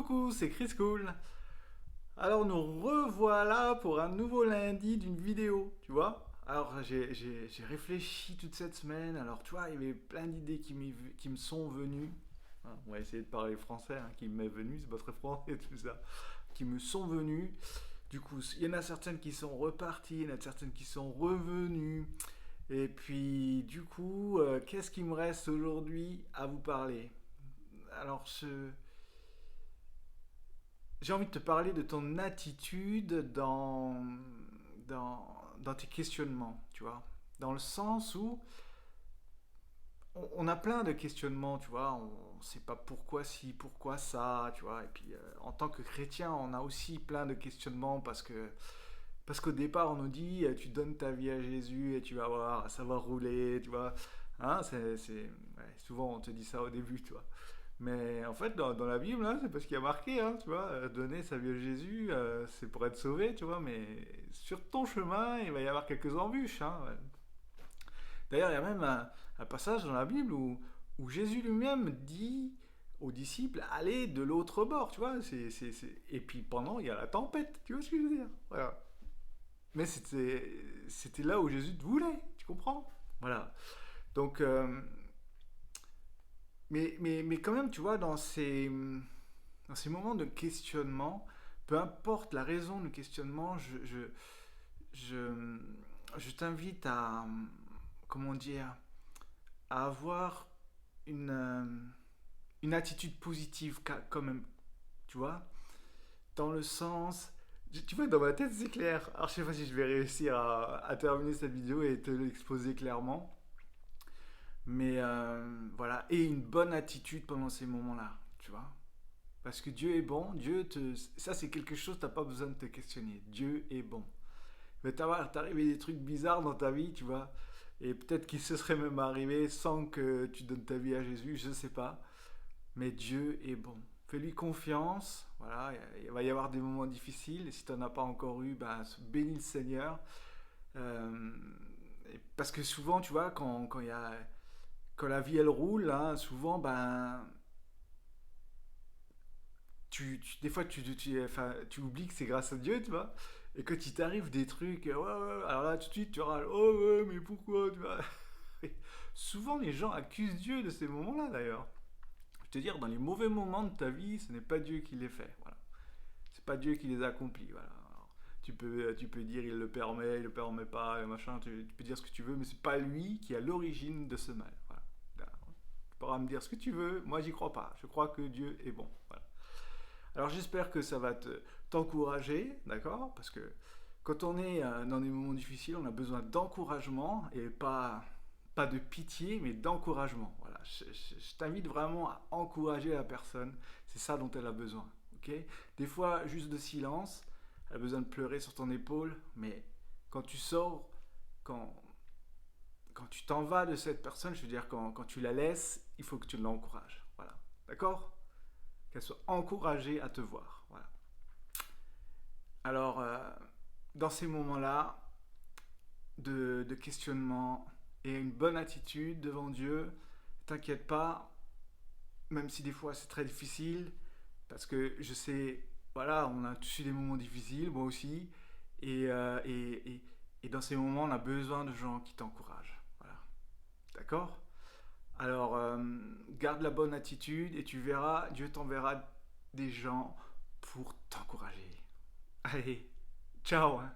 Coucou, c'est Chris Cool. Alors nous revoilà pour un nouveau lundi d'une vidéo, tu vois. Alors j'ai réfléchi toute cette semaine, alors tu vois, il y avait plein d'idées qui me sont venues. Hein, on va essayer de parler français, hein, qui m'est venu, c'est pas très français tout ça. Qui me sont venues. Du coup, il y en a certaines qui sont reparties, il y en a certaines qui sont revenues. Et puis, du coup, qu'est-ce qui me reste aujourd'hui à vous parler? Alors, j'ai envie de te parler de ton attitude dans tes questionnements, tu vois. Dans le sens où on a plein de questionnements, tu vois. On ne sait pas pourquoi si, pourquoi ça, tu vois. Et puis, en tant que chrétien, on a aussi plein de questionnements parce qu'au départ, on nous dit, tu donnes ta vie à Jésus et tu vas voir, ça va rouler, tu vois. Hein, ouais, souvent, on te dit ça au début, tu vois. Mais en fait, dans la Bible, hein, c'est parce qu'il y a marqué, hein, tu vois, donner sa vie à Jésus, c'est pour être sauvé, tu vois, mais sur ton chemin, il va y avoir quelques embûches. Hein, ouais. D'ailleurs, il y a même un passage dans la Bible où Jésus lui-même dit aux disciples, allez de l'autre bord, tu vois, et puis pendant, il y a la tempête, tu vois ce que je veux dire? Voilà. Mais c'était là où Jésus te voulait, tu comprends? Voilà. Donc, mais quand même, tu vois, dans ces moments de questionnement, peu importe la raison du questionnement, je, je t'invite à, comment dire, à avoir une, euh, une attitude positive quand même, tu vois, dans le sens, tu vois, dans ma tête c'est clair. Alors je sais pas si je vais réussir à terminer cette vidéo et te l'exposer clairement, mais voilà, et une bonne attitude pendant ces moments-là, tu vois. Parce que Dieu est bon, ça c'est quelque chose, t'as pas besoin de te questionner. Dieu est bon. Mais t'arrivé des trucs bizarres dans ta vie, tu vois. Et peut-être qu'il se serait même arrivé sans que tu donnes ta vie à Jésus, je sais pas. Mais Dieu est bon. Fais-lui confiance. Voilà, il va y avoir des moments difficiles. Et si tu n'en as pas encore eu, ben, bénis le Seigneur. Euh, Parce que souvent, tu vois, quand la vie elle roule, hein, souvent, ben, des fois, enfin, tu oublies que c'est grâce à Dieu, tu vois. Et quand il t'arrive des trucs, ouais, ouais, alors là, tout de suite, tu râles, oh ouais, mais pourquoi, tu vois. Souvent, les gens accusent Dieu de ces moments-là, d'ailleurs. Je veux te dire, dans les mauvais moments de ta vie, ce n'est pas Dieu qui les fait, voilà. C'est pas Dieu qui les accomplit, voilà. Alors, tu peux dire il le permet pas, machin, tu peux dire ce que tu veux, mais c'est pas lui qui est à l'origine de ce mal, voilà. Tu pourras me dire ce que tu veux, moi j'y crois pas. Je crois que Dieu est bon, voilà. Alors j'espère que ça va t'encourager, d'accord? Parce que quand on est dans des moments difficiles, on a besoin d'encouragement et pas de pitié, mais d'encouragement. Voilà, je t'invite vraiment à encourager la personne. C'est ça dont elle a besoin, ok? Des fois, juste de silence. Elle a besoin de pleurer sur ton épaule, mais quand tu sors, quand, quand tu t'en vas de cette personne, je veux dire, quand tu la laisses, il faut que tu l'encourages. Voilà, d'accord? Qu'elle soit encouragée à te voir. Voilà. Alors, dans ces moments-là de questionnement et une bonne attitude devant Dieu, t'inquiète pas, même si des fois c'est très difficile, parce que je sais, voilà, on a tous eu des moments difficiles, moi aussi, et dans ces moments, on a besoin de gens qui t'encouragent. Voilà. D'accord? Alors, garde la bonne attitude et tu verras, Dieu t'enverra des gens pour t'encourager. Allez, ciao, hein.